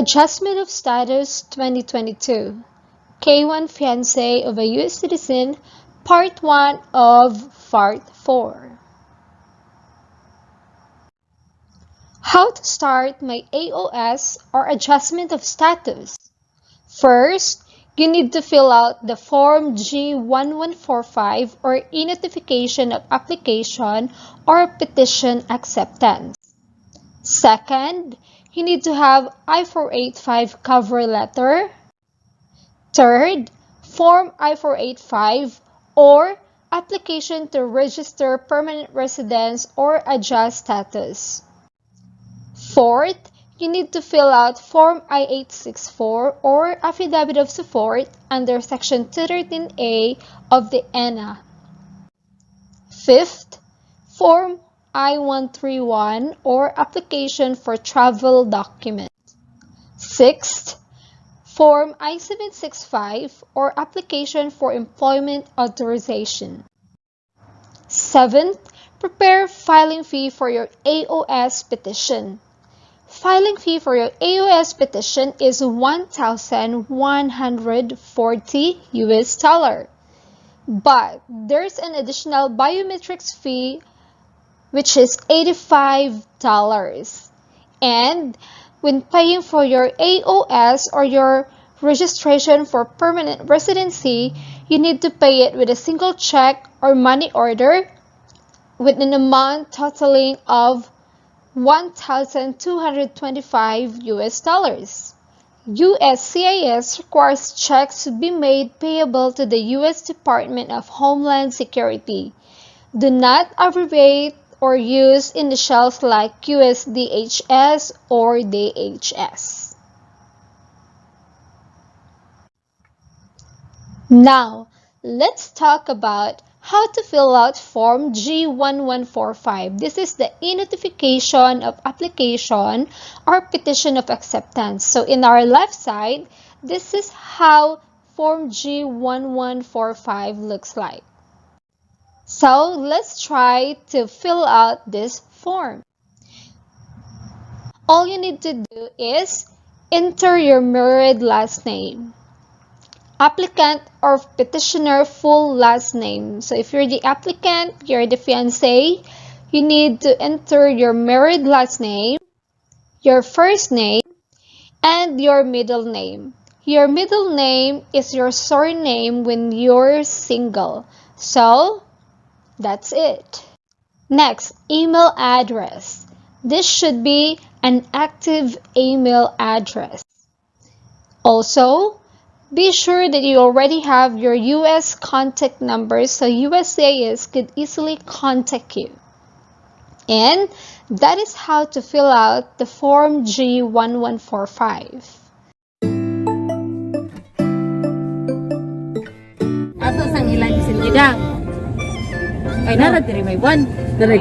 Adjustment of Status 2022 K1 Fiancee of a U.S. Citizen Part 1 of Part 4. How to start my AOS or Adjustment of Status. First, you need to fill out the Form G1145 or E-Notification of Application or Petition Acceptance. Second, you need to have I-485 cover letter. Third, Form I-485 or application to register permanent residence or adjust status. Fourth, you need to fill out Form I-864 or Affidavit of Support under Section 213A of the ENA. Fifth, Form I-131 or application for travel document. Sixth, Form I-765 or application for employment authorization. Seventh, prepare filing fee for your AOS petition. Filing fee for your AOS petition is $1,140 US. But there's an additional biometrics fee which is $85. And when paying for your AOS or your registration for permanent residency, you need to pay it with a single check or money order with an amount totaling of $1,225 US. USCIS requires checks to be made payable to the U.S. Department of Homeland Security. Do not abbreviate or use initials like USDHS or DHS. Now, let's talk about how to fill out Form G1145. This is the E-Notification of Application or Petition of Acceptance. So in our left side, this is how Form G1145 looks like. So let's try to fill out this form. All you need to do is enter your married last name, applicant or petitioner full last name. So if you're the applicant, you're the fiancé, you need to enter your married last name, your first name, and your middle name. Your middle name is your surname when you're single. So that's it. Next, email address. This should be an active email address. Also, be sure that you already have your U.S. contact number so USCIS could easily contact you. And that is how to fill out the Form G1145. Ato sang ilang silidang. Ay naratiri may buwan. Very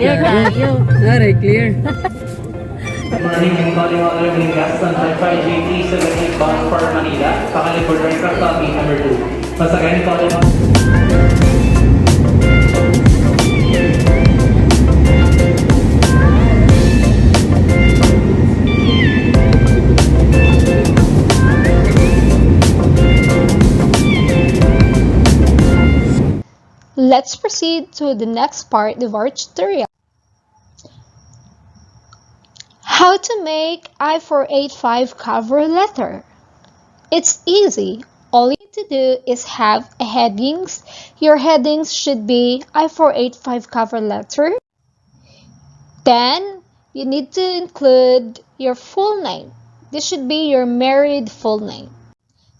clear. Morning and calling all of the guests on Type 5 JT78 bound for Manila. Pakali for aircraft copy number 2. Once again, calling all. Let's proceed to the next part of our tutorial. How to make I-485 cover letter. It's easy. All you need to do is have a headings. Your headings should be I-485 cover letter. Then, you need to include your full name. This should be your married full name.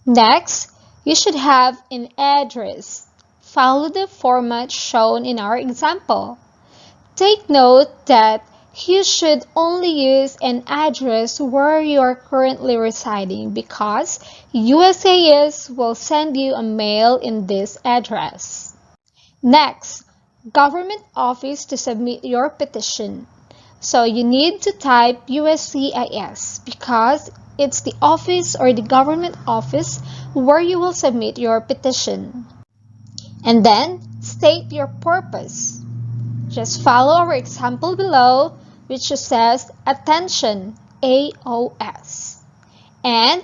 Next, you should have an address. Follow the format shown in our example. Take note that you should only use an address where you are currently residing because USCIS will send you a mail in this address. Next, government office to submit your petition. So you need to type USCIS because it's the office or the government office where you will submit your petition. And then, state your purpose. Just follow our example below, which says, Attention, AOS. And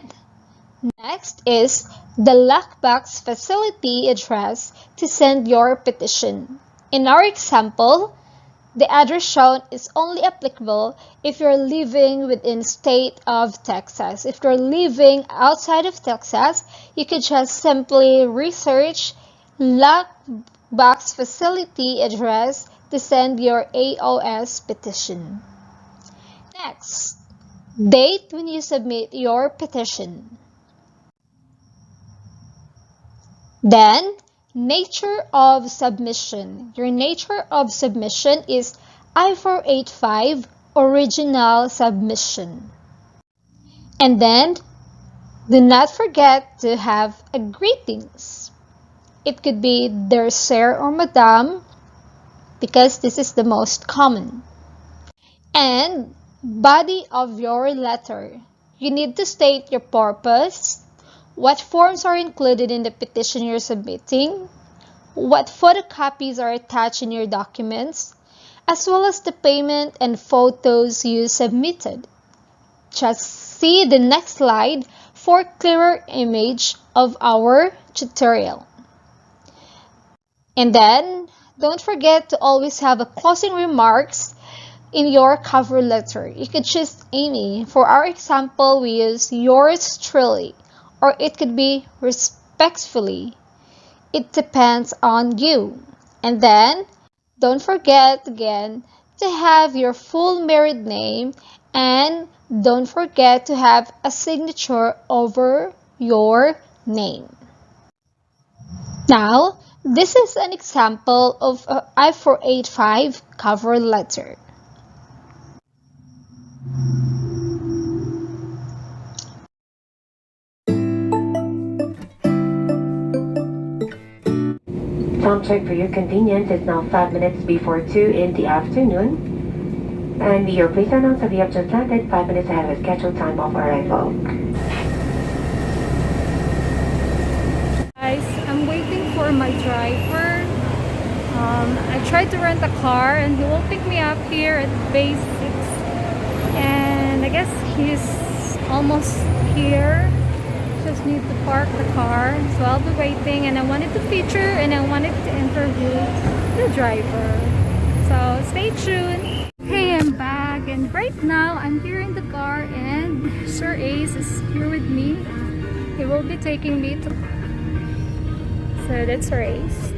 next is the lockbox facility address to send your petition. In our example, the address shown is only applicable if you're living within state of Texas. If you're living outside of Texas, you could just simply research lockbox facility address to send your AOS petition. Next, date when you submit your petition. Then, nature of submission. Your nature of submission is I-485 original submission. And then, do not forget to have a greetings. It could be dear sir or madam, because this is the most common. And body of your letter. You need to state your purpose, what forms are included in the petition you're submitting, what photocopies are attached in your documents, as well as the payment and photos you submitted. Just see the next slide for clearer image of our tutorial. And then, don't forget to always have a closing remarks in your cover letter. You could choose Amy. For our example, we use yours truly, or it could be respectfully. It depends on you. And then, don't forget again to have your full married name, and don't forget to have a signature over your name. Now, this is an example of an I-485 cover letter. Time check for your convenience is now 5 minutes before 2 in the afternoon. And we are pleased to announce that we have just landed 5 minutes ahead of scheduled time of arrival. Guys, I'm waiting for my driver. I tried to rent a car and he will pick me up here at base 6. And I guess he's almost here. Just need to park the car, so I'll be waiting, and I wanted to feature and I wanted to interview the driver, so stay tuned. Hey, I'm back, and right now I'm here in the car and Sir Ace is here with me. He will be taking me to, so that's Sir Ace.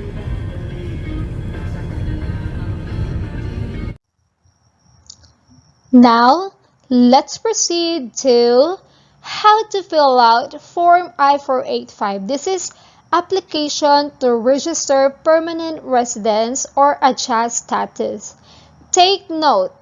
Now, let's proceed to how to fill out Form I-485. This is application to register permanent residence or adjust status. Take note,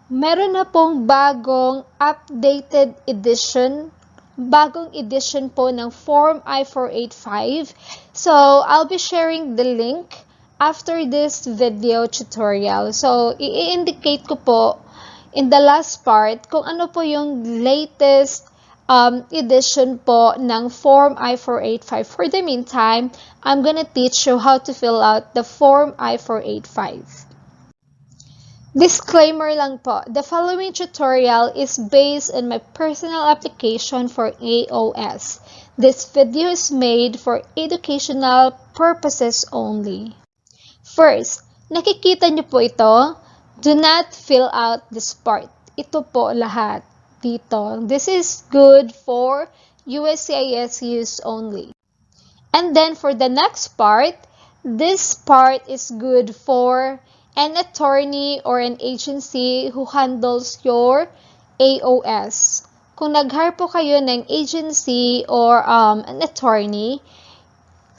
meron na pong bagong updated edition, bagong edition po ng Form I-485. So, I'll be sharing the link after this video tutorial. So, i-indicate ko po in the last part kung ano po yung latest edition po ng Form I-485. For the meantime, I'm gonna teach you how to fill out the Form I-485. Disclaimer lang po, the following tutorial is based on my personal application for AOS. This video is made for educational purposes only. First, nakikita niyo po ito? Do not fill out this part. Ito po lahat dito. This is good for USCIS use only. And then for the next part, this part is good for an attorney or an agency who handles your AOS. Kung nag-hire po kayo ng agency or an attorney,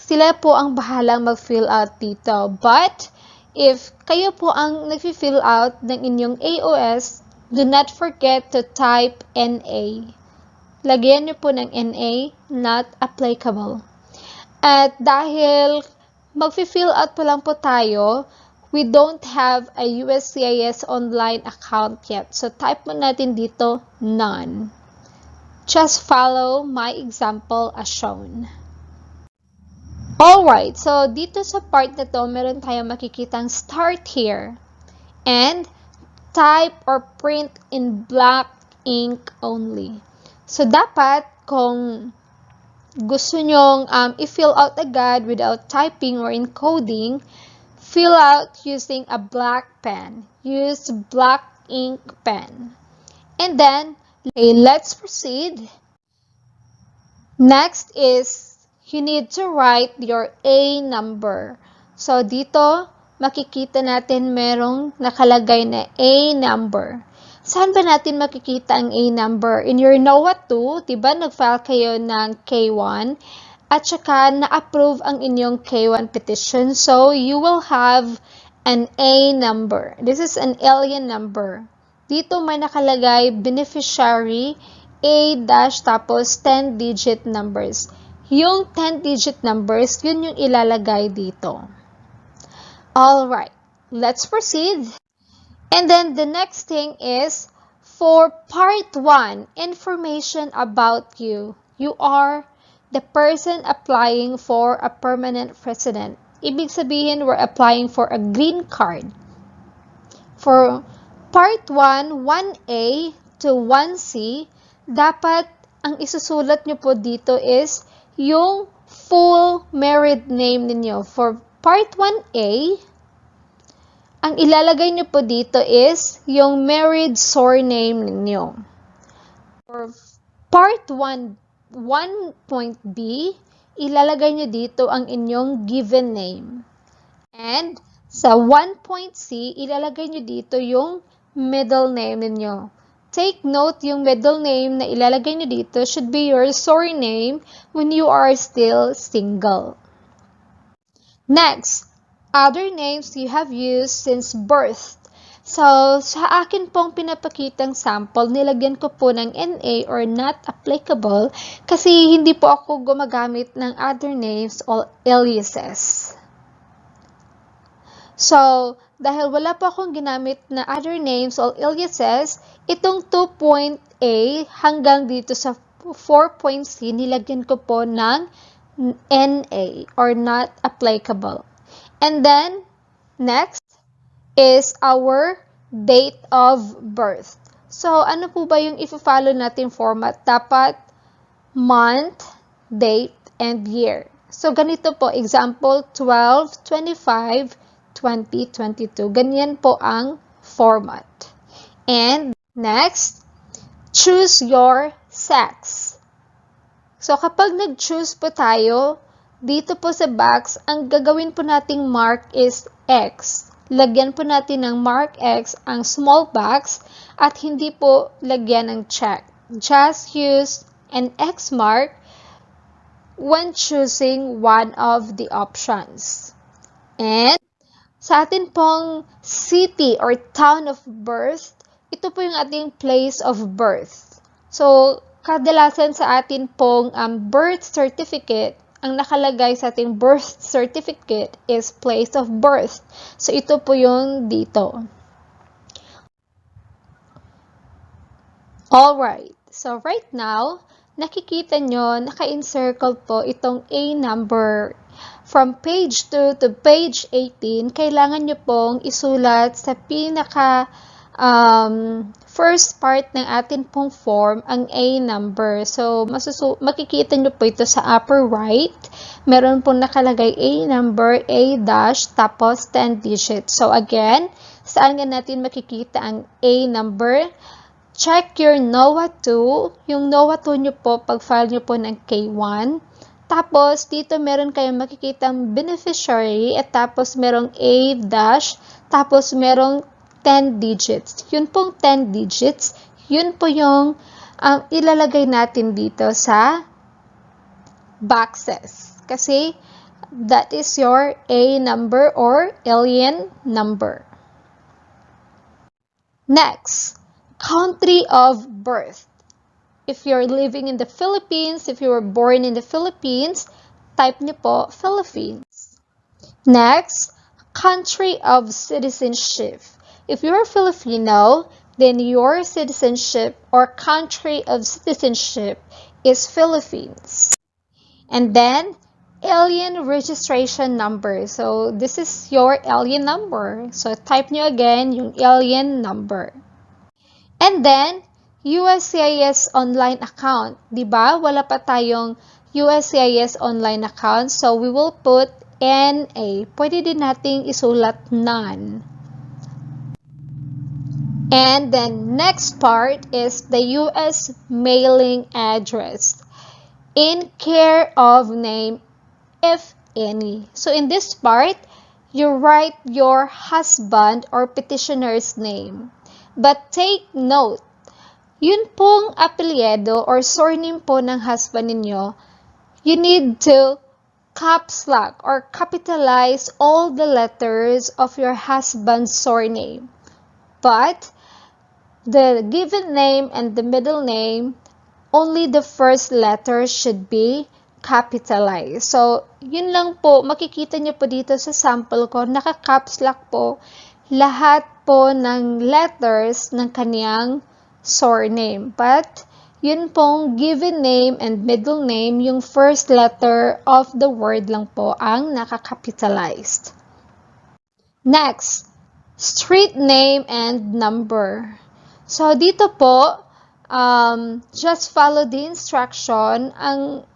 sila po ang bahalang mag-fill out dito. But if kayo po ang nag-fill out ng inyong AOS, do not forget to type NA. Lagyan niyo po ng NA, not applicable. At dahil mag-fill out pa lang po tayo, we don't have a USCIS online account yet. So type mo natin dito, none. Just follow my example as shown. Alright, so dito sa part na to, meron tayong makikitang start here. And type or print in black ink only. So, dapat kung gusto nyong i-fill out agad without typing or encoding, fill out using a black pen. Use black ink pen. And then, okay, let's proceed. Next is, you need to write your A number. So, dito, makikita natin merong nakalagay na A number. Saan ba natin makikita ang A number? In your NOAA 2, diba nag-file kayo ng K1 at saka na-approve ang inyong K1 petition. So, you will have an A number. This is an alien number. Dito may nakalagay beneficiary A- tapos 10-digit numbers. Yung 10-digit numbers, yun yung ilalagay dito. Alright, let's proceed. And then the next thing is, for part 1, information about you. You are the person applying for a permanent resident. Ibig sabihin, we're applying for a green card. For part 1, 1A to 1C, dapat ang isusulat nyo po dito is yung full married name ninyo. For part 1A, ang ilalagay nyo po dito is yung married surname ninyo. For part 1.B, ilalagay nyo dito ang inyong given name. And sa 1.C, ilalagay nyo dito yung middle name ninyo. Take note, yung middle name na ilalagay nyo dito should be your surname when you are still single. Next, other names you have used since birth. So, sa akin pong pinapakitang sample, nilagyan ko po ng NA or not applicable kasi hindi po ako gumagamit ng other names or aliases. So, dahil wala po akong ginamit na other names or aliases, itong 2.A hanggang dito sa 4.C, nilagyan ko po ng NA or not applicable. And then, next is our date of birth. So, ano po ba yung i-follow natin format? Dapat month, date, and year. So, ganito po. Example, 12/25/2022. Ganyan po ang format. And next, choose your sex. So, kapag nag-choose po tayo, dito po sa box, ang gagawin po nating mark is X. Lagyan po natin ng mark X ang small box at hindi po lagyan ng check. Just use an X mark when choosing one of the options. And sa atin pong city or town of birth, ito po yung ating place of birth. So, kadalasan sa atin pong birth certificate, ang nakalagay sa ating birth certificate is place of birth. So, ito po yung dito. Alright. So, right now, nakikita nyo, naka-encircle po itong A number. From page 2 to page 18, kailangan nyo pong isulat sa pinaka first part ng atin pong form ang A number. So, makikita nyo po ito sa upper right. Meron pong nakalagay A number, A dash, tapos 10 digits. So, again, saan nga natin makikita ang A number? Check your NOAA 2. Yung NOAA 2 nyo po, pag-file nyo po ng K1. Tapos, dito meron kayong makikita ang beneficiary at tapos merong A dash, tapos merong 10 digits. Yun pong 10 digits, yun po yung ilalagay natin dito sa boxes. Kasi, that is your A number or alien number. Next, country of birth. If you're living in the Philippines, if you were born in the Philippines, type niyo po Philippines. Next, country of citizenship. If you're Filipino, then your citizenship or country of citizenship is Philippines. And then, alien registration number. So, this is your alien number. So, type nyo again yung alien number. And then, USCIS online account. Diba? Wala pa tayong USCIS online account. So, we will put NA. Pwede din nating isulat none. And then, next part is the US mailing address in care of name, if any. So, in this part, you write your husband or petitioner's name. But take note, yun pong apelyido or surname po ng husband ninyo, you need to caps lock or capitalize all the letters of your husband's surname. But the given name and the middle name, only the first letter should be capitalized. So, yun lang po, makikita niyo po dito sa sample ko, naka-caps lock po lahat po ng letters ng kaniyang surname. But, yun pong given name and middle name, yung first letter of the word lang po ang naka-capitalized. Next, street name and number. So, dito po, just follow the instruction. Ang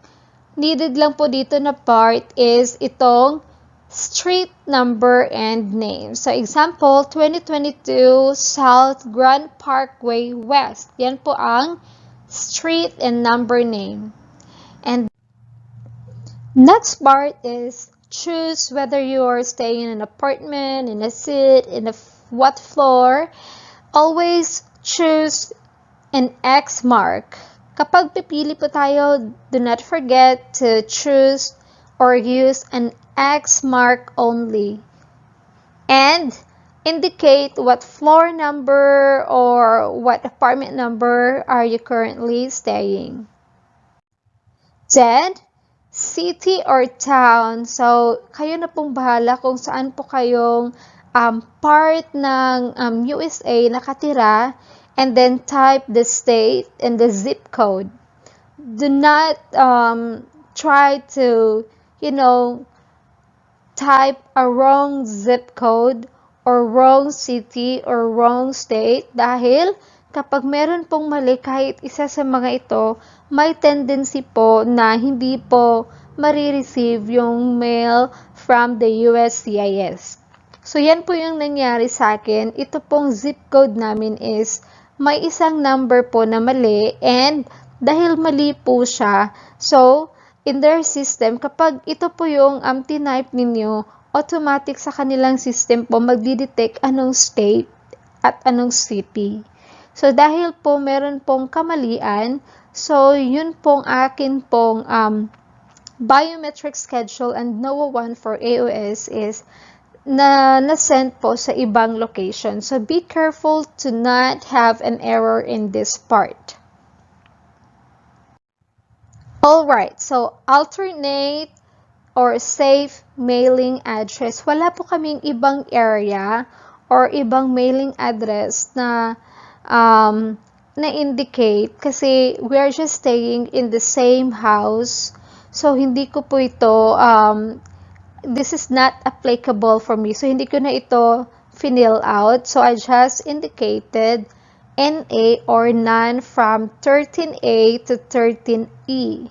needed lang po dito na part is itong street number and name. So, example, 2022 South Grand Parkway West. Yan po ang street and number name. And next part is choose whether you are staying in an apartment, in a suite, in a what floor. Always choose an X mark. Kapag pipili po tayo, do not forget to choose or use an X mark only. And indicate what floor number or what apartment number are you currently staying. Then, city or town. So, kayo na pong bahala kung saan po kayong part ng USA nakatira. And then type the state and the zip code. Do not try to, type a wrong zip code or wrong city or wrong state dahil kapag meron pong mali kahit isa sa mga ito, may tendency po na hindi po marireceive yung mail from the USCIS. So, yan po yung nangyari sa akin. Ito pong zip code namin is may isang number po na mali and dahil mali po siya, so in their system, kapag ito po yung tinype ninyo, automatic sa kanilang system po magdidetect anong state at anong city. So dahil po meron pong kamalian, so yun pong akin pong biometric schedule and NOAA 1 for AOS is na-send po sa ibang location. So, be careful to not have an error in this part. Alright, so alternate or safe mailing address. Wala po kaming ibang area or ibang mailing address na na-indicate kasi we are just staying in the same house. So, hindi ko po ito this is not applicable for me. So, hindi ko na ito fill out. So, I just indicated NA or none from 13A to 13E.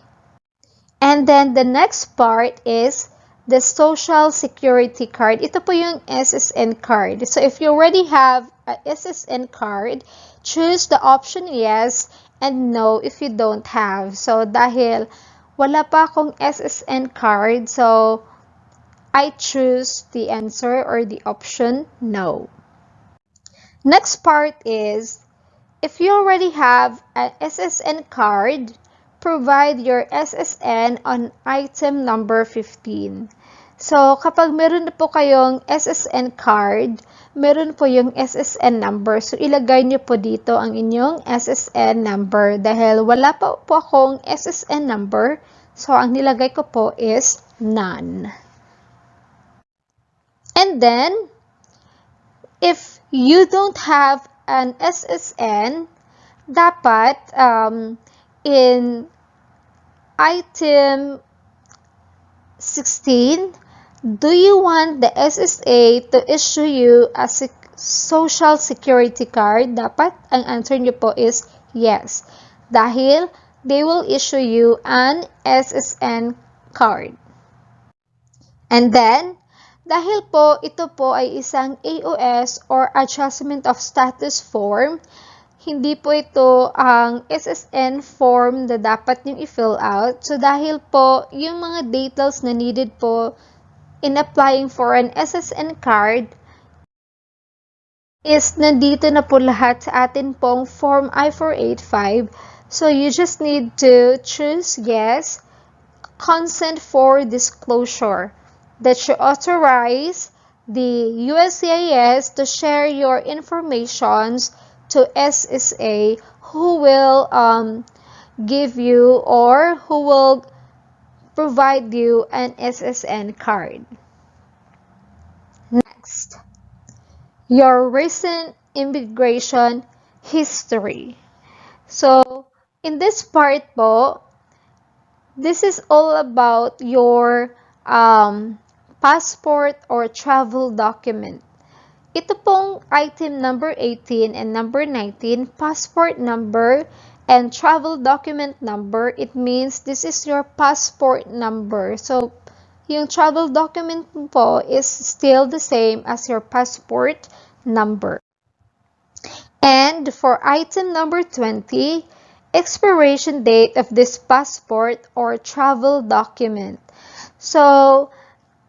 And then, the next part is the Social Security card. Ito po yung SSN card. So, if you already have a SSN card, choose the option yes and no if you don't have. So, dahil wala pa akong SSN card, so I choose the answer or the option no. Next part is, if you already have an SSN card, provide your SSN on item number 15. So, kapag meron na po kayong SSN card, meron po yung SSN number. So, ilagay niyo po dito ang inyong SSN number. Dahil wala pa po akong SSN number, so ang nilagay ko po is none. And then, if you don't have an SSN, dapat in item 16, do you want the SSA to issue you a social security card? Dapat ang answer niyo po is Yes, dahil they will issue you an SSN card. And then, dahil po ito po ay isang AOS or Adjustment of Status form, hindi po ito ang SSN form na dapat nyo i-fill out. So, dahil po yung mga details na needed po in applying for an SSN card is nandito na po lahat sa atin pong Form I-485. So, you just need to choose yes, consent for disclosure, that you authorize the USCIS to share your informations to SSA who will give you or who will provide you an SSN card. Next, your recent immigration history. So, in this part po, this is all about your passport or travel document. Ito pong item number 18 and number 19, passport number and travel document number. It means this is your passport number. So, yung travel document po is still the same as your passport number. And for item number 20, expiration date of this passport or travel document. So,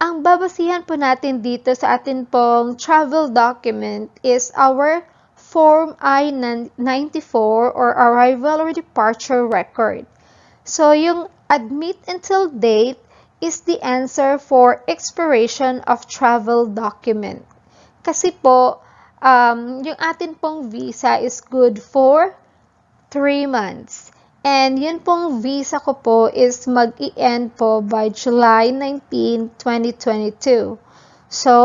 ang babasihan po natin dito sa atin pong travel document is our Form I-94 or Arrival or Departure Record. So, yung admit until date is the answer for expiration of travel document. Kasi po, yung atin pong visa is good for 3 months. And yun pong visa ko po is mag-i-end po by July 19, 2022. So,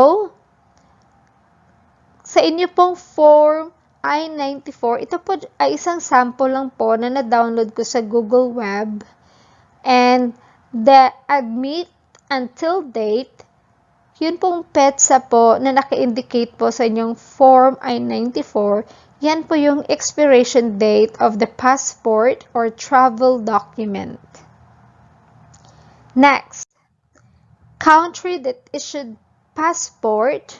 sa inyo pong Form I-94, ito po ay isang sample lang po na na-download ko sa Google Web. And the admit until date, yun pong petsa po na naka-indicate po sa inyong Form I-94, yan po yung expiration date of the passport or travel document. Next, country that issued passport.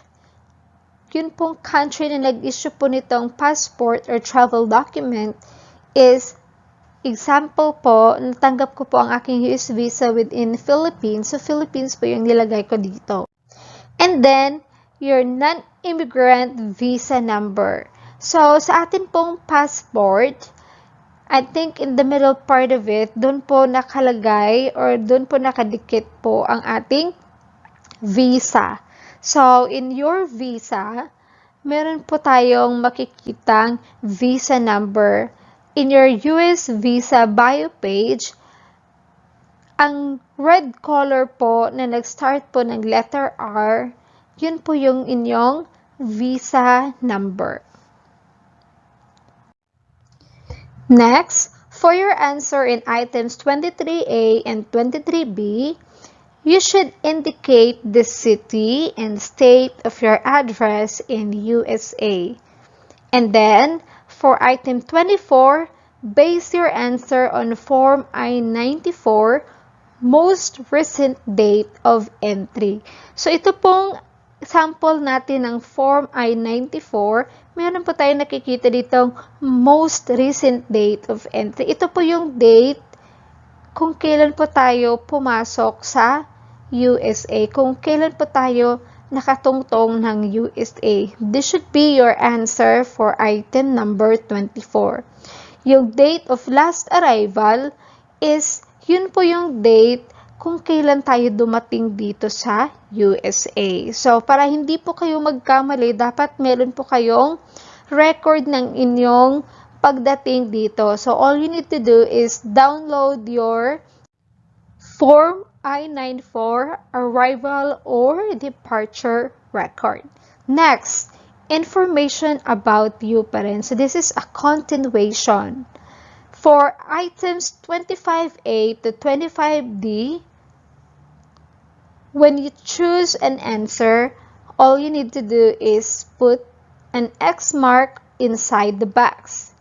Yun pong country na nag-issue po nitong passport or travel document is, example po, natanggap ko po ang aking US visa within Philippines. So, Philippines po yung nilagay ko dito. And then, your non-immigrant visa number. So, sa atin pong passport, I think in the middle part of it, doon po nakalagay or doon po nakadikit po ang ating visa. So, in your visa, meron po tayong makikitang visa number. In your US visa bio page, ang red color po na nag-start po ng letter R, yun po yung inyong visa number. Next, for your answer in items 23A and 23B, you should indicate the city and state of your address in USA. And then, for item 24, base your answer on Form I-94, most recent date of entry. So, ito pong sample natin ng Form I-94, meron po tayo nakikita ditong most recent date of entry. Ito po yung date kung kailan po tayo pumasok sa USA, kung kailan po tayo nakatungtong ng USA. This should be your answer for item number 24. Yung date of last arrival is, yun po yung date kung kailan tayo dumating dito sa USA. So, para hindi po kayo magkamali, dapat meron po kayong record ng inyong pagdating dito. So, all you need to do is download your Form I-94 Arrival or Departure Record. Next, information about you pa rin. So, this is a continuation. For items 25A to 25D, when you choose an answer, all you need to do is put an X mark inside the box.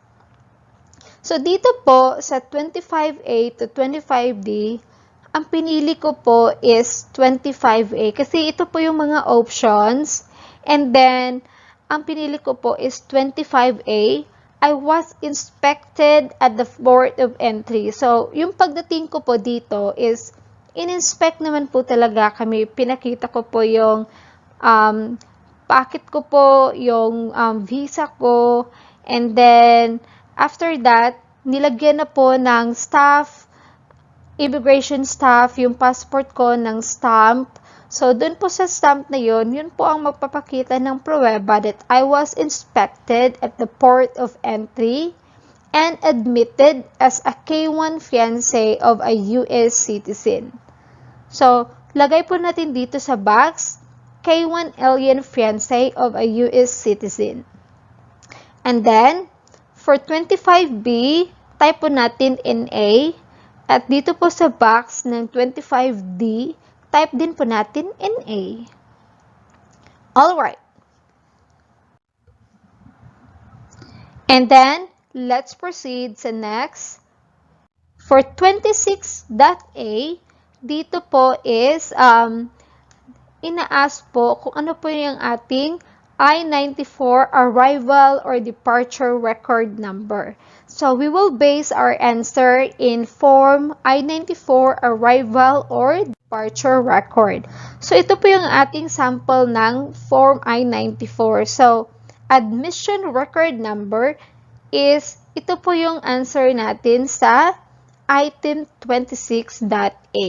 So, dito po sa 25A to 25D, ang pinili ko po is 25A kasi ito po yung mga options. And then, ang pinili ko po is 25A. I was inspected at the port of entry. So, yung pagdating ko po dito is in-inspect naman po talaga kami. Pinakita ko po yung packet ko po, yung visa ko. And then, after that, nilagyan na po ng staff, immigration staff, yung passport ko ng stamp. So, dun po sa stamp na yun po ang magpapakita ng pruweba that I was inspected at the port of entry and admitted as a K1 fiancé of a US citizen. So, lagay po natin dito sa box, K1 alien fiancé of a US citizen. And then, for 25B, type po natin NA. At dito po sa box ng 25D, type din po natin NA. Alright. And then, let's proceed sa next. For 26.A, dito po is, ina-ask po kung ano po yung ating I-94 arrival or departure record number. So, we will base our answer in form I-94 arrival or departure record. So, ito po yung ating sample ng form I-94. So, admission record number is, ito po yung answer natin sa item 26.A.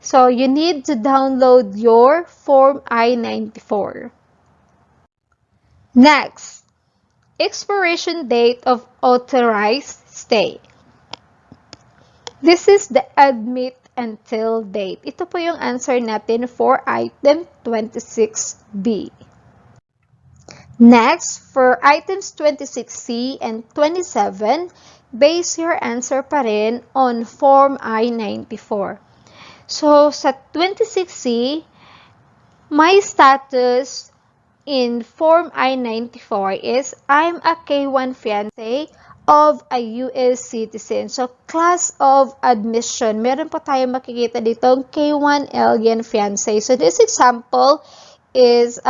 So, you need to download your form I-94. Next, expiration date of authorized stay. This is the admit until date. Ito po yung answer natin for item 26B. Next, for items 26C and 27, base your answer pa rin on form I-94. So, sa 26C, my status in form I-94 is I'm a K1 fiancé of a US citizen. So, class of admission. Meron po tayo makikita dito K1 alien fiancé. So, this example is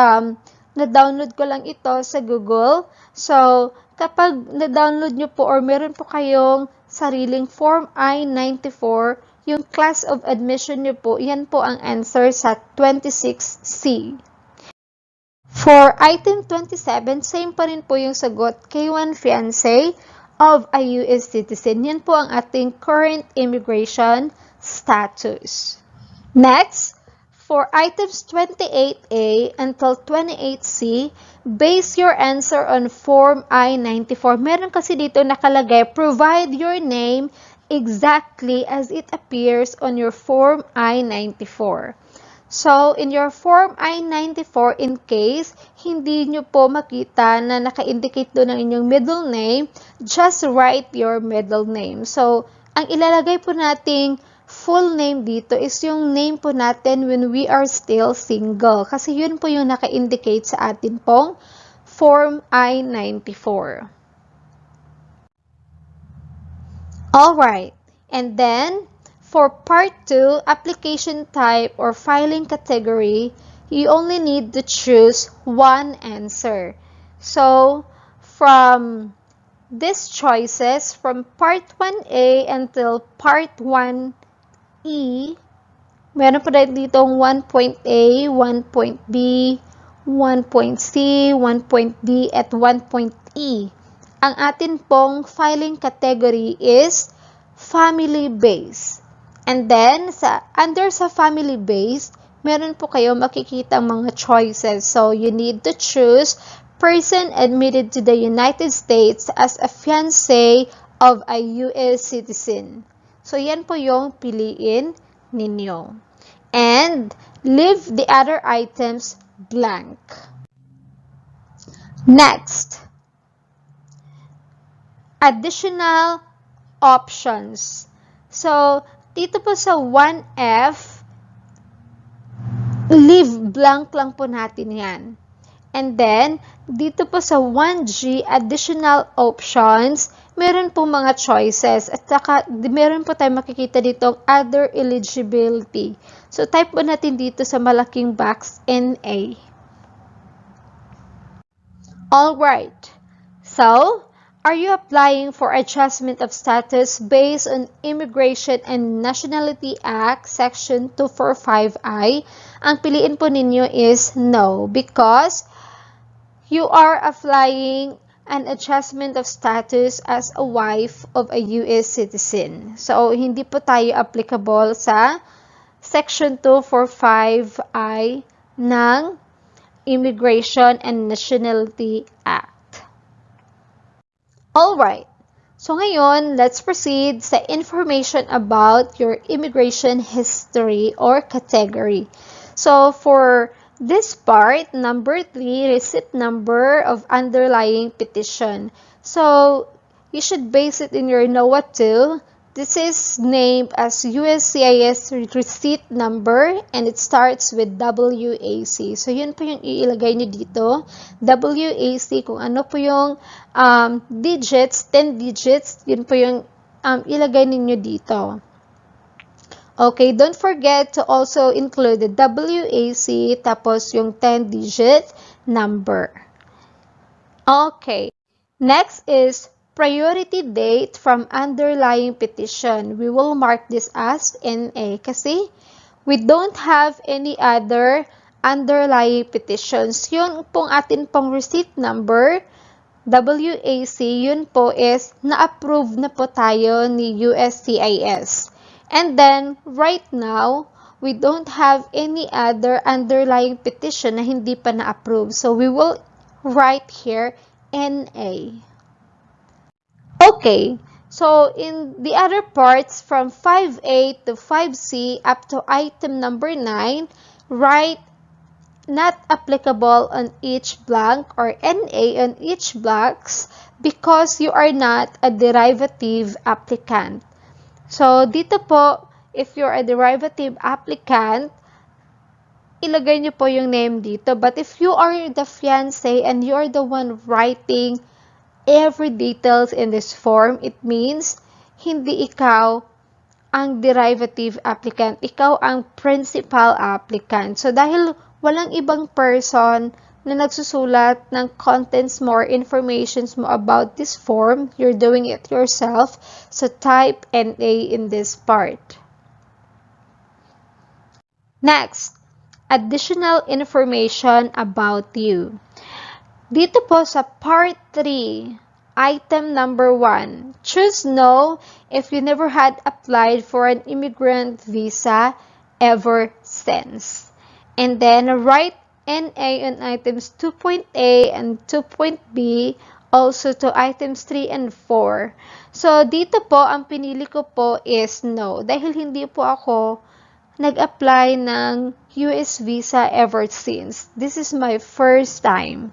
na-download ko lang ito sa Google. So, kapag na-download nyo po or meron po kayong sariling form I-94, yung class of admission nyo po, yan po ang answer sa 26C. For item 27, same pa rin po yung sagot, K1 fiancé of a US citizen. Yan po ang ating current immigration status. Next, for items 28A until 28C, base your answer on form I-94. Meron kasi dito nakalagay, provide your name exactly as it appears on your form I-94. So, in your form I-94, in case hindi nyo po makita na naka-indicate doon ang inyong middle name, just write your middle name. So, ang ilalagay po nating full name dito is yung name po natin when we are still single. Kasi yun po yung naka-indicate sa atin pong form I-94. Alright. And then, for part 2, application type or filing category, you only need to choose one answer. So, from these choices, from part 1A until part 1E, meron po dito 1.A, 1.B, 1.C, 1.D, at 1.E. Ang atin pong filing category is family-based. And then, under sa family-based, meron po kayo makikita mga choices. So, you need to choose person admitted to the United States as a fiancé of a US citizen. So, yan po yung piliin ninyo. And, leave the other items blank. Next, additional options. So, dito po sa 1F, leave blank lang po natin yan. And then, dito po sa 1G, additional options, meron po mga choices at saka meron po tayo makikita dito other eligibility. So, type po natin dito sa malaking box NA. Alright. So, are you applying for adjustment of status based on Immigration and Nationality Act Section 245I? Ang piliin po ninyo is no, because you are applying an adjustment of status as a wife of a U.S. citizen. So, hindi po tayo applicable sa Section 245I ng Immigration and Nationality Act. Alright, so ngayon, let's proceed sa information about your immigration history or category. So, for this part, number 3, receipt number of underlying petition. So, you should base it in your NOAA 2. This is named as USCIS receipt number and it starts with WAC. So, yun po yung iilagay nyo dito. WAC, kung ano po yung digits, 10 digits, yun po yung ilagay ninyo dito. Okay, don't forget to also include the WAC tapos yung 10-digit number. Okay, next is priority date from underlying petition. We will mark this as NA kasi we don't have any other underlying petitions. Yun pong atin pong receipt number, WAC, yun po is na-approve na po tayo ni USCIS. And then, right now, we don't have any other underlying petition na hindi pa na-approve. So, we will write here NA. Okay, so in the other parts from 5A to 5C up to item number 9, write not applicable on each blank or NA on each blanks because you are not a derivative applicant. So, dito po, if you're a derivative applicant, ilagay nyo po yung name dito. But if you are the fiancé and you are the one writing every details in this form, it means hindi ikaw ang derivative applicant, ikaw ang principal applicant. So, dahil walang ibang person na nagsusulat ng contents more informations mo about this form, you're doing it yourself. So, type NA in this part. Next, additional information about you. Dito po sa part 3, item number 1, choose no if you never had applied for an immigrant visa ever since. And then write NA on items 2.A and 2.B, also to items 3 and 4. So, dito po, ang pinili ko po is no. Dahil hindi po ako nag-apply ng US visa ever since. This is my first time.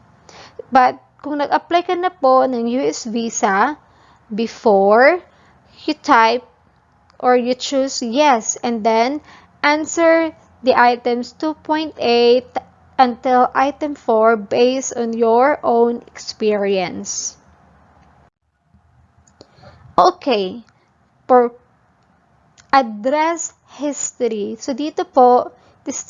But, kung nag-apply ka na po ng US visa before, you type or you choose yes and then answer the items 2.8 until item 4 based on your own experience. Okay, for address history. So, dito po, this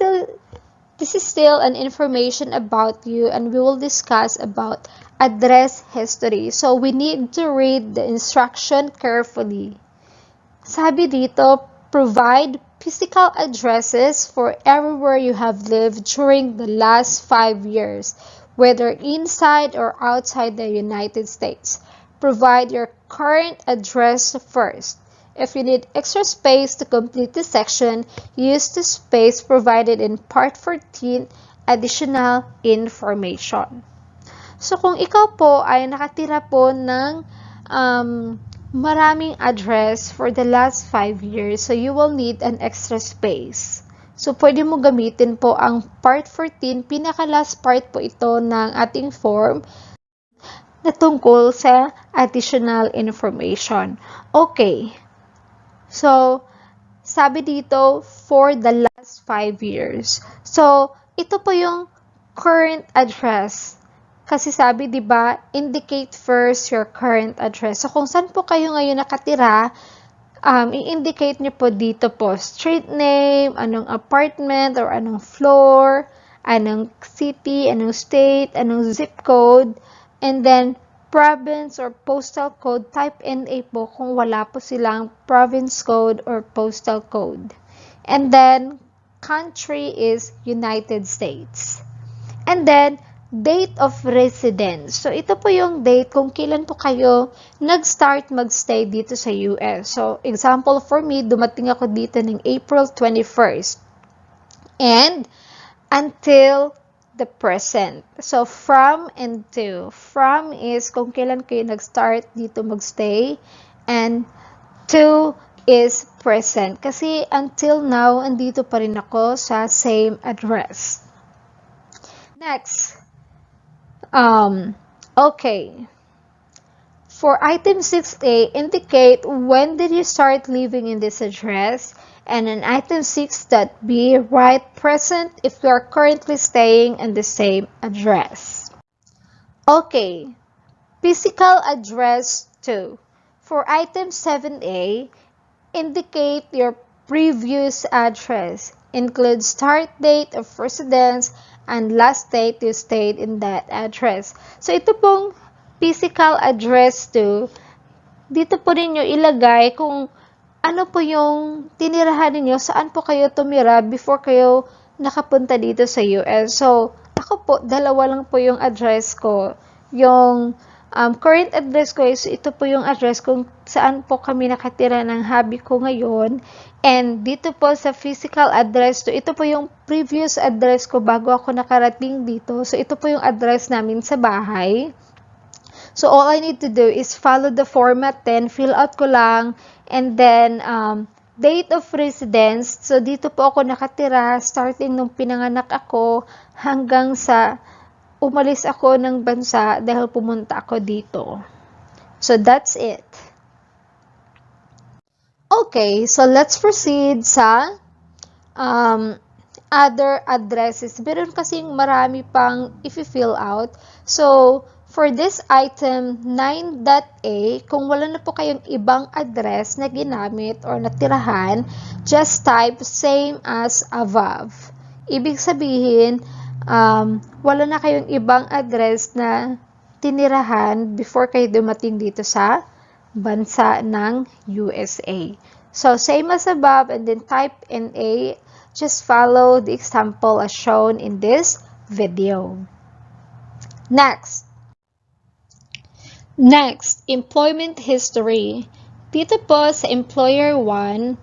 is still an information about you and we will discuss about address history. So, we need to read the instruction carefully. Sabi dito, provide physical addresses for everywhere you have lived during the last 5 years, whether inside or outside the United States. Provide your current address first. If you need extra space to complete this section, use the space provided in Part 14, Additional Information. So, kung ikaw po ay nakatira po ng maraming address for the last 5 years, so you will need an extra space. So, pwede mo gamitin po ang Part 14, pinaka-last part po ito ng ating form na tungkol sa additional information. Okay. So, sabi dito, for the last 5 years. So, ito po yung current address. Kasi sabi, di ba, indicate first your current address. So, kung saan po kayo ngayon nakatira, i-indicate nyo po dito po, street name, anong apartment or anong floor, anong city, anong state, anong zip code, and then province or postal code, type NA po kung wala po silang province code or postal code. And then, country is United States. And then, date of residence. So, ito po yung date kung kailan po kayo nag-start mag-stay dito sa US. So, example for me, dumating ako dito ng April 21st. And, until the present. So, from and to. From is kung kailan kayo nag-start dito mag-stay. And, to is present. Kasi, until now, andito pa rin ako sa same address. Next. Okay. For item 6A, indicate when did you start living in this address, and in item 6.B, write present if you are currently staying in the same address. Okay. Physical address 2. For item 7A, indicate your previous address. Include start date of residence and last date you stayed in that address. So, ito pong physical address 2, dito po ninyo ilagay kung ano po yung tinirahan ninyo, saan po kayo tumira before kayo nakapunta dito sa US. So, ako po, dalawa lang po yung address ko. Yung current address ko is ito po yung address kung saan po kami nakatira ng hubby ko ngayon. And dito po sa physical address to, ito po yung previous address ko bago ako nakarating dito. So, ito po yung address namin sa bahay. So, all I need to do is follow the format 10, fill out ko lang, and then, date of residence. So, dito po ako nakatira, starting nung pinanganak ako, hanggang sa umalis ako ng bansa dahil pumunta ako dito. So, that's it. Okay, so let's proceed sa other addresses. Meron kasing marami pang if-fill out. So, for this item 9.A, kung wala na po kayong ibang address na ginamit or natirahan, just type same as above. Ibig sabihin, wala na kayong ibang address na tinirahan before kayo dumating dito sa bansa ng USA. So, same as above and then type NA. Just follow the example as shown in this video. Next, employment history. Dito po sa employer 1,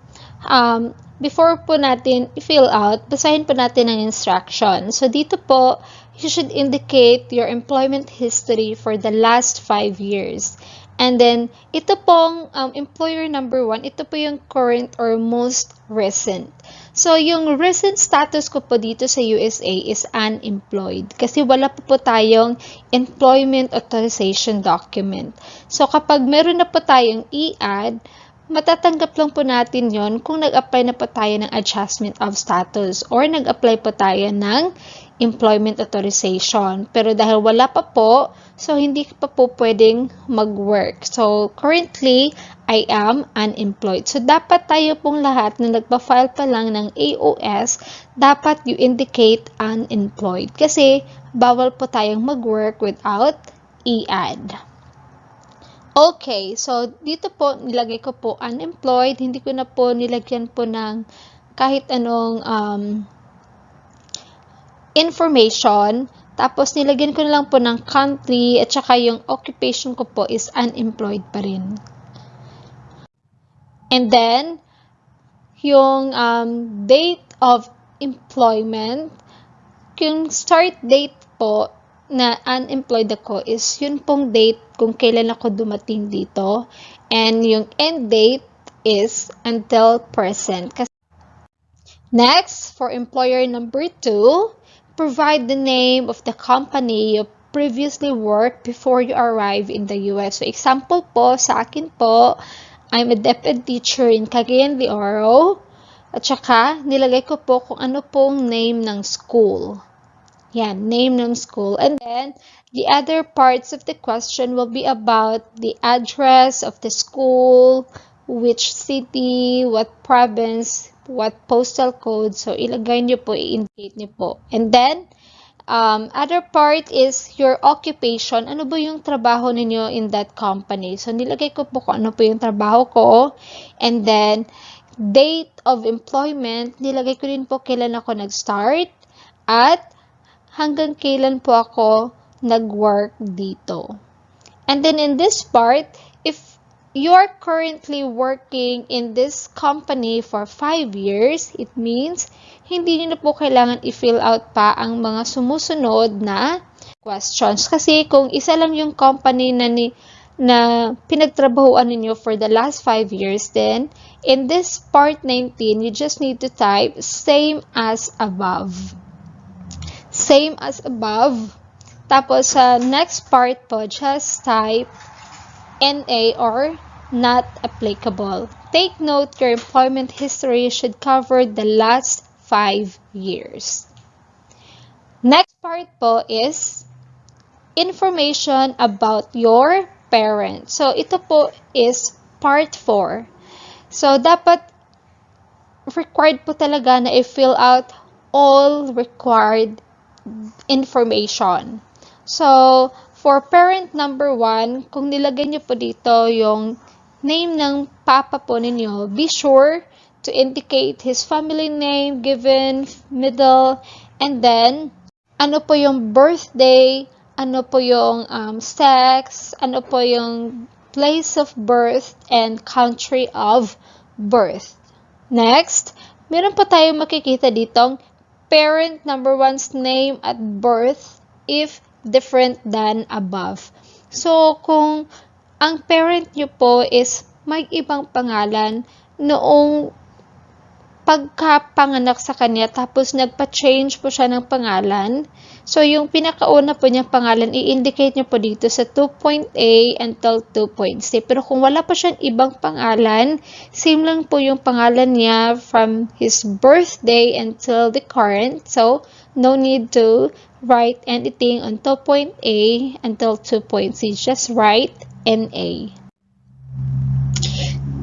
before po natin i-fill out, basahin po natin ang instruction. So, dito po, you should indicate your employment history for the last 5 years. And then, ito pong employer number 1, ito po yung current or most recent. So, yung recent status ko po dito sa USA is unemployed. Kasi wala po tayong employment authorization document. So, kapag meron na po tayong i-add, matatanggap lang po natin yon kung nag-apply na po tayo ng adjustment of status or nag-apply po tayo ng employment authorization. Pero dahil wala pa po, so hindi pa po pwedeng mag-work. So, currently, I am unemployed. So, dapat tayo pong lahat na nagpa-file pa lang ng AOS, dapat you indicate unemployed. Kasi, bawal po tayong mag-work without i-add. Okay, so dito po nilagay ko po unemployed. Hindi ko na po nilagyan po ng kahit anong information. Tapos nilagyan ko na lang po ng country at saka yung occupation ko po is unemployed pa rin. And then, yung date of employment, yung start date po na unemployed ako is yun pong date kung kailan ako dumating dito. And yung end date is until present. Next, for employer number 2, provide the name of the company you previously worked before you arrive in the US. So, example po, sa akin po, I'm a deputy teacher in Cagayan de Oro. At saka, nilagay ko po kung ano pong name ng school. Yan, name ng school. And then, the other parts of the question will be about the address of the school, which city, what province, what postal code. So, ilagay nyo po, i-indicate nyo po. And then, other part is your occupation. Ano ba yung trabaho ninyo in that company? So, nilagay ko po kung ano po yung trabaho ko. And then, date of employment, nilagay ko din po kailan ako nag-start at hanggang kailan po ako nag-work dito. And then in this part, if you're currently working in this company for 5 years, it means hindi niyo na po kailangan i-fill out pa ang mga sumusunod na questions. Kasi kung isa lang yung company na pinagtrabahuan ninyo for the last 5 years, then in this part 19, you just need to type same as above. Same as above. Tapos sa next part po, just type NA or not applicable. Take note your employment history should cover the last 5 years. Next part po is information about your parents. So ito po is part 4. So dapat required po talaga na i-fill out all required information. So, for parent number 1, kung nilagay niyo po dito yung name ng papa po ninyo, be sure to indicate his family name, given, middle, and then, ano po yung birthday, ano po yung sex, ano po yung place of birth, and country of birth. Next, meron po tayong makikita ditong parent number 1's name at birth if different than above. So, kung ang parent nyo po is may ibang pangalan noong pagkapanganak sa kanya, tapos nagpa-change po siya ng pangalan, so yung pinakauna po niyang pangalan, i-indicate nyo po dito sa 2.A until 2.C. Pero kung wala pa siyang ibang pangalan, same lang po yung pangalan niya from his birthday until the current. So, no need to write anything on 2.A until 2.C. Just write NA.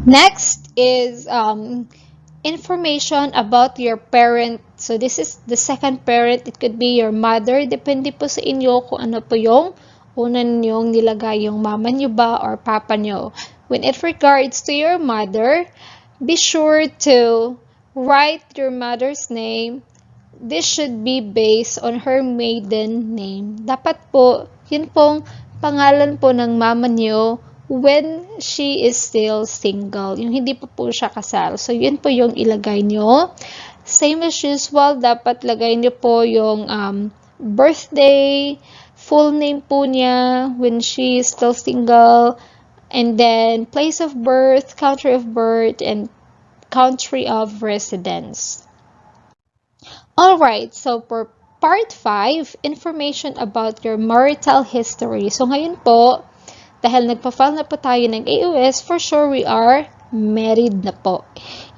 Next is information about your parent. So, this is the second parent. It could be your mother. Depende po sa inyo kung ano po yung una ninyong nilagay, yung mama nyo ba or papa nyo. When it regards to your mother, be sure to write your mother's name. This should be based on her maiden name. Dapat po, yun pong pangalan po ng mama nyo when she is still single. Yung hindi pa po siya kasal. So, yun po yung ilagay nyo. Same as usual, dapat lagay nyo po yung birthday, full name po niya when she is still single, and then place of birth, country of birth, and country of residence. Alright, so for part 5, information about your marital history. So, ngayon po, dahil nagpa-file na po tayo ng AOS, for sure we are married na po.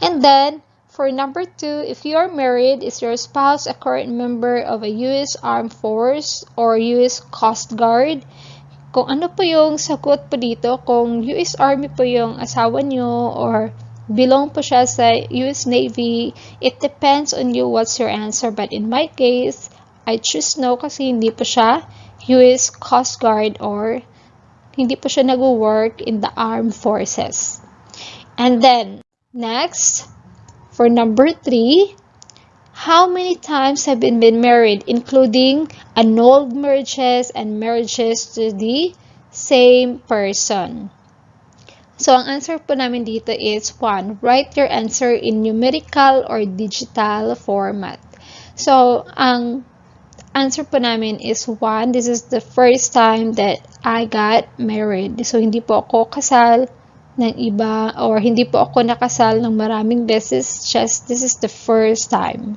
And then, for number 2, if you are married, is your spouse a current member of a U.S. Armed Force or U.S. Coast Guard? Kung ano po yung sagot po dito, kung U.S. Army po yung asawa nyo or belong po siya sa U.S. Navy, it depends on you what's your answer. But in my case, I choose no kasi hindi po siya U.S. Coast Guard or hindi po siya nag-work in the armed forces. And then, next, for number 3, how many times have you been married, including annulled marriages and marriages to the same person? So, ang answer po namin dito is 1. Write your answer in numerical or digital format. So, ang answer po namin is 1. This is the first time that I got married. So, hindi po ako kasal ng iba or hindi po ako nakasal ng maraming beses. Just, this is the first time.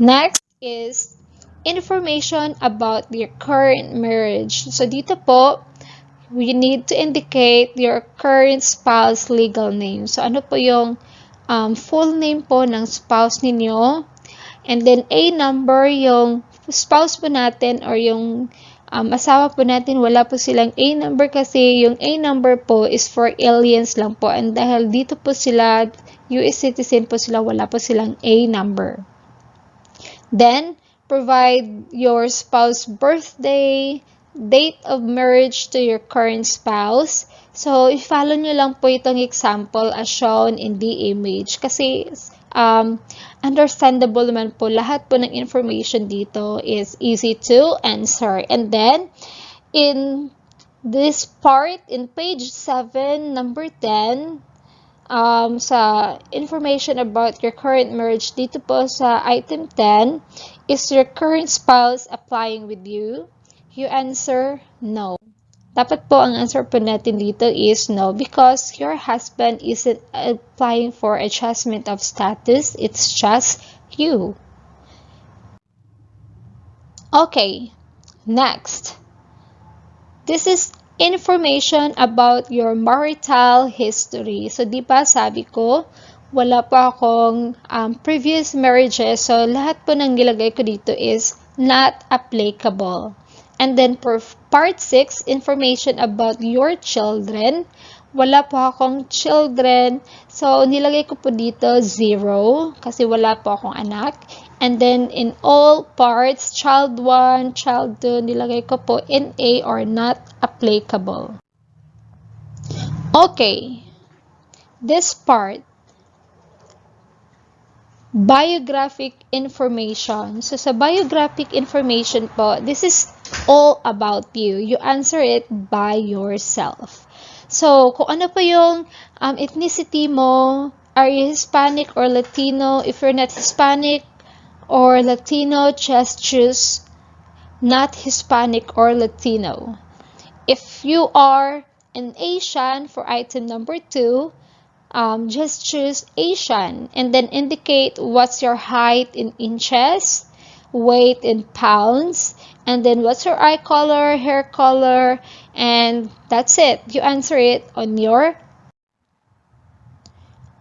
Next is information about your current marriage. So, dito po, you need to indicate your current spouse legal name. So, ano po yung full name po ng spouse ninyo? And then, A number, yung spouse po natin or yung asawa po natin, wala po silang A number kasi yung A number po is for aliens lang po. And dahil dito po sila, US citizen po sila, wala po silang A number. Then, provide your spouse birthday, date of marriage to your current spouse. So, i-follow nyo lang po itong example as shown in the image. Kasi, understandable naman po, lahat po ng information dito is easy to answer. And then, in this part, in page 7, number 10, sa information about your current marriage, dito po sa item 10, is your current spouse applying with you? You answer no. Dapat po ang answer po natin dito is no because your husband isn't applying for adjustment of status. It's just you. Okay, next. This is information about your marital history. So, di ba sabi ko, wala pa akong previous marriages. So, lahat po ng nilagay ko dito is not applicable. And then for part 6, information about your children. Wala po akong children. So, nilagay ko po dito 0 kasi wala po akong anak. And then in all parts, child 1, child 2, nilagay ko po NA or not applicable. Okay. This part, biographic information. So, sa biographic information po, this is all about you. You answer it by yourself. So, kung ano po yung ethnicity mo, are you Hispanic or Latino? If you're not Hispanic or Latino, just choose not Hispanic or Latino. If you are an Asian for item number 2, just choose Asian and then indicate what's your height in inches, weight in pounds, and then what's your eye color, hair color, and that's it. You answer it on your.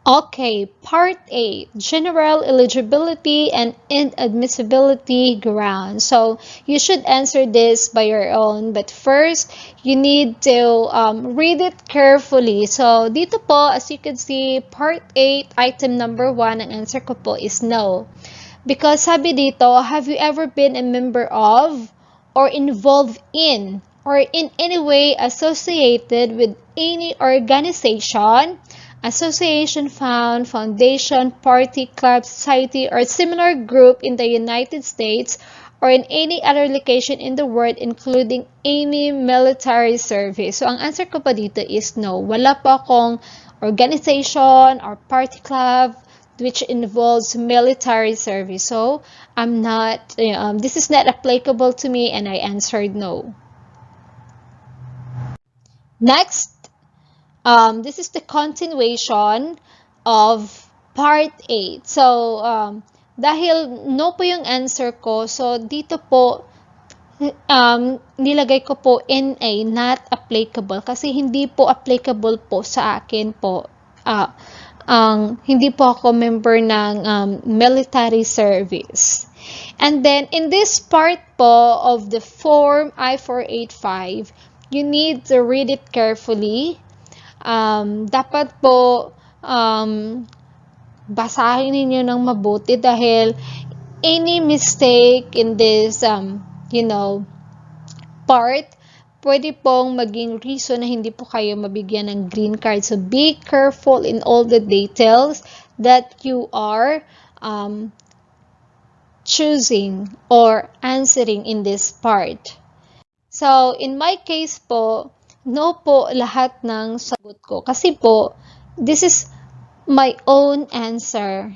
Okay, part 8, general eligibility and inadmissibility grounds. So, you should answer this by your own. But first, you need to read it carefully. So, dito po, as you can see, part 8, item number 1, ang answer ko po is no. Because sabi dito, have you ever been a member of or involved in or in any way associated with any organization, association, foundation, party, club, society, or similar group in the United States or in any other location in the world, including any military service? So, ang answer ko pa dito is no. Wala pa akong organization or party club which involves military service. So, I'm not, this is not applicable to me, and I answered no. Next, this is the continuation of part 8. So, dahil no po yung answer ko, so dito po, nilagay ko po NA, not applicable, kasi hindi po applicable po sa akin po. Hindi po ako member ng military service. And then, in this part po of the form I-485, you need to read it carefully. Dapat po basahin ninyo ng mabuti dahil any mistake in this, part, pwede pong maging reason na hindi po kayo mabigyan ng green card. So, be careful in all the details that you are choosing or answering in this part. So, in my case po, no po lahat ng sagot ko. Kasi po, this is my own answer.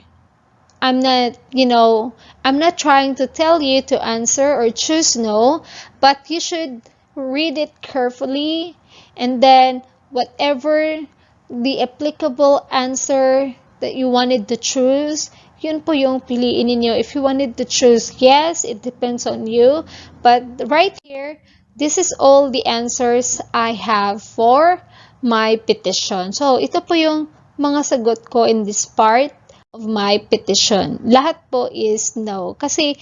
I'm not trying to tell you to answer or choose no, but you should read it carefully, and then whatever the applicable answer that you wanted to choose, yun po yung piliin ninyo. If you wanted to choose yes, it depends on you. But right here, this is all the answers I have for my petition. So, ito po yung mga sagot ko in this part of my petition. Lahat po is no. Kasi,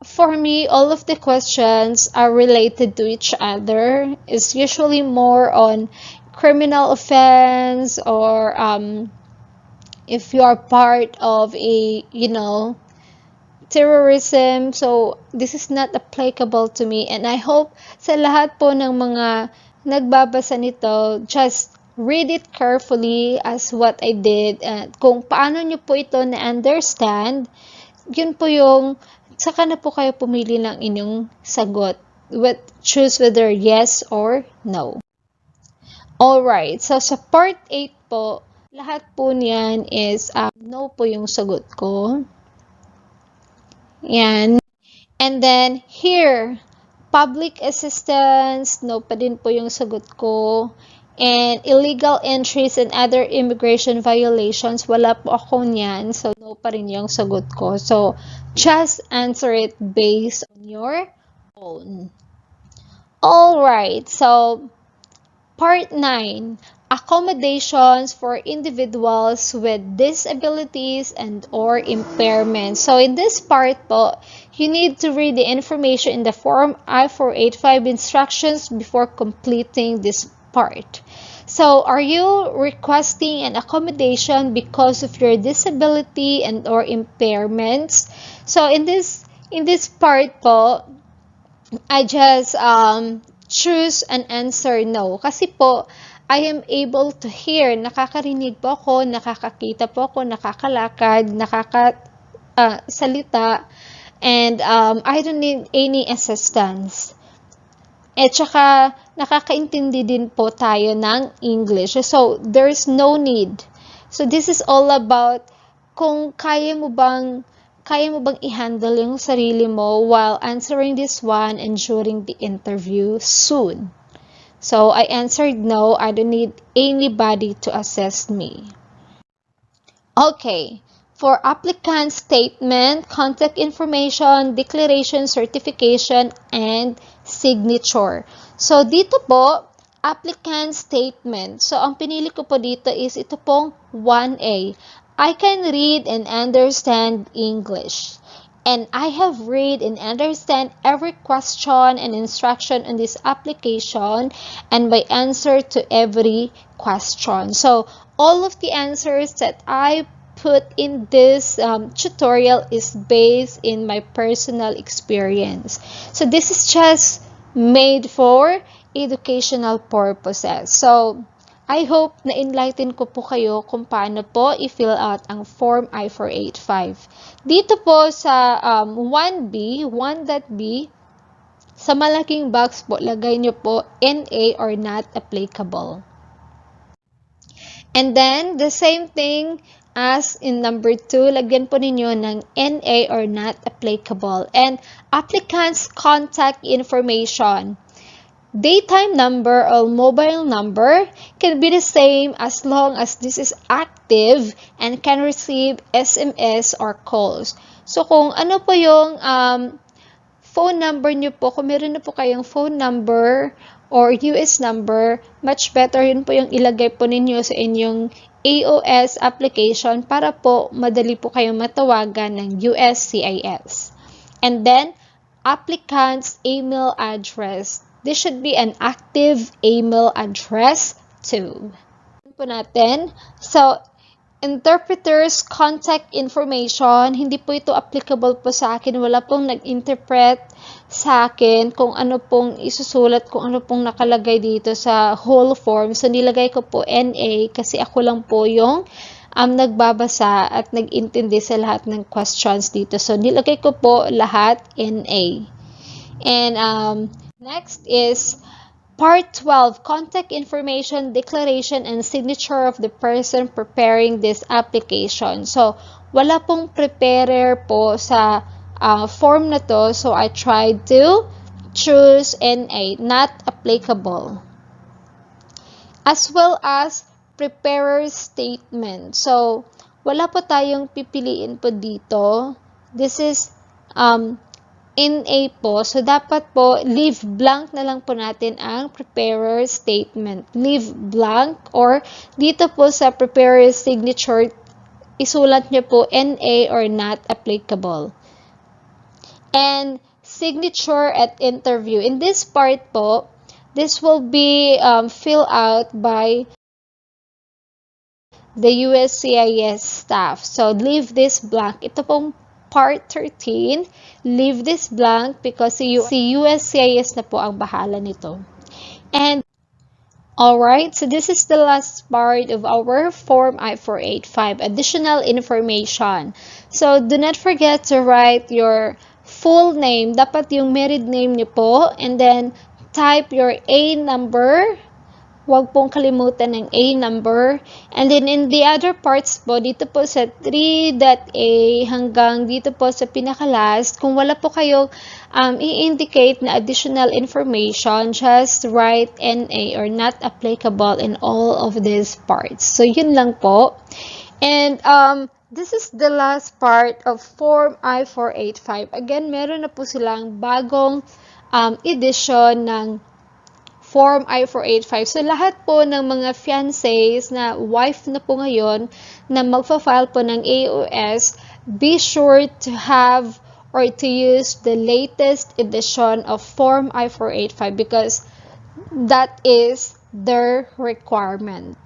For me, all of the questions are related to each other. It's usually more on criminal offense or if you are part of a, terrorism. So, this is not applicable to me. And I hope sa lahat po ng mga nagbabasa nito, just read it carefully as what I did. At kung paano nyo po ito na-understand, yun po yung, saka na po kayo pumili ng inyong sagot. Choose whether yes or no. Alright, so sa part 8 po, lahat po niyan is no po yung sagot ko. Yan. And then, here, public assistance, no pa din po yung sagot ko. And illegal entries and other immigration violations, wala po ako niyan. So, no pa rin yung sagot ko. So, just answer it based on your own. Alright, so, part 9. Accommodations for individuals with disabilities and or impairments. So in this part po, you need to read the information in the form I-485 instructions before completing this part. So are you requesting an accommodation because of your disability and or impairments? So in this part po, I just choose an answer no. Kasi po, I am able to hear, nakakarinig po ako, nakakakita po ako, nakakalakad, nakakasalita, and I don't need any assistance. At saka, nakakaintindi din po tayo ng English. So, there's no need. So, this is all about kung kaya mo bang i-handle yung sarili mo while answering this one and during the interview soon. So, I answered no, I don't need anybody to assist me. Okay, for applicant statement, contact information, declaration, certification, and signature. So, dito po, applicant statement. So, ang pinili ko po dito is ito pong 1A. I can read and understand English. And I have read and understand every question and instruction in this application and my answer to every question. So, all of the answers that I put in this tutorial is based in my personal experience. So, this is just made for educational purposes. So, I hope na enlighten ko po kayo kung paano po i-fill out ang Form I-485. Dito po sa 1B, 1.B, sa malaking box po, lagay nyo po NA or not applicable. And then, the same thing as in number 2, lagyan po ninyo ng NA or not applicable. And applicant's contact information. Daytime number or mobile number can be the same as long as this is active and can receive SMS or calls. So, kung ano po yung phone number nyo po, kung meron na po kayong phone number or US number, much better yun po yung ilagay po ninyo sa inyong AOS application para po madali po kayong matawagan ng USCIS. And then, applicant's email address. This should be an active email address too. Po natin. So, interpreter's contact information, hindi po ito applicable po sa akin. Wala pong nag-interpret sa akin kung ano pong isusulat, kung ano pong nakalagay dito sa whole form. So, nilagay ko po NA kasi ako lang po yung nagbabasa at nag-intindi sa lahat ng questions dito. So, nilagay ko po lahat NA. And, next is Part 12, Contact Information, Declaration, and Signature of the person preparing this application. So, wala pong preparer po sa form na to. So, I tried to choose NA, not applicable. As well as preparer's statement. So, wala po tayong pipiliin po dito. This is NA po. So, dapat po, leave blank na lang po natin ang preparer statement. Leave blank or dito po sa preparer signature, isulat nyo po NA or not applicable. and signature at interview. In this part po, this will be filled out by the USCIS staff. So, leave this blank. Ito pong part 13, leave this blank because si USCIS na po ang bahala nito. And, alright, so this is the last part of our Form I-485, additional information. So, do not forget to write your full name. Dapat yung married name niyo po, and then type your A number. Huwag pong kalimutan ng A number. And then in the other parts po, dito po sa 3.A hanggang dito po sa pinaka-last, kung wala po kayong i-indicate na additional information, just write NA or not applicable in all of these parts. So, yun lang po. And this is the last part of Form I-485. Again, meron na po silang bagong edition ng Form I-485. So, lahat po ng mga fiancés na wife na po ngayon na magpa-file po ng AOS, be sure to have or to use the latest edition of Form I-485 because that is their requirement.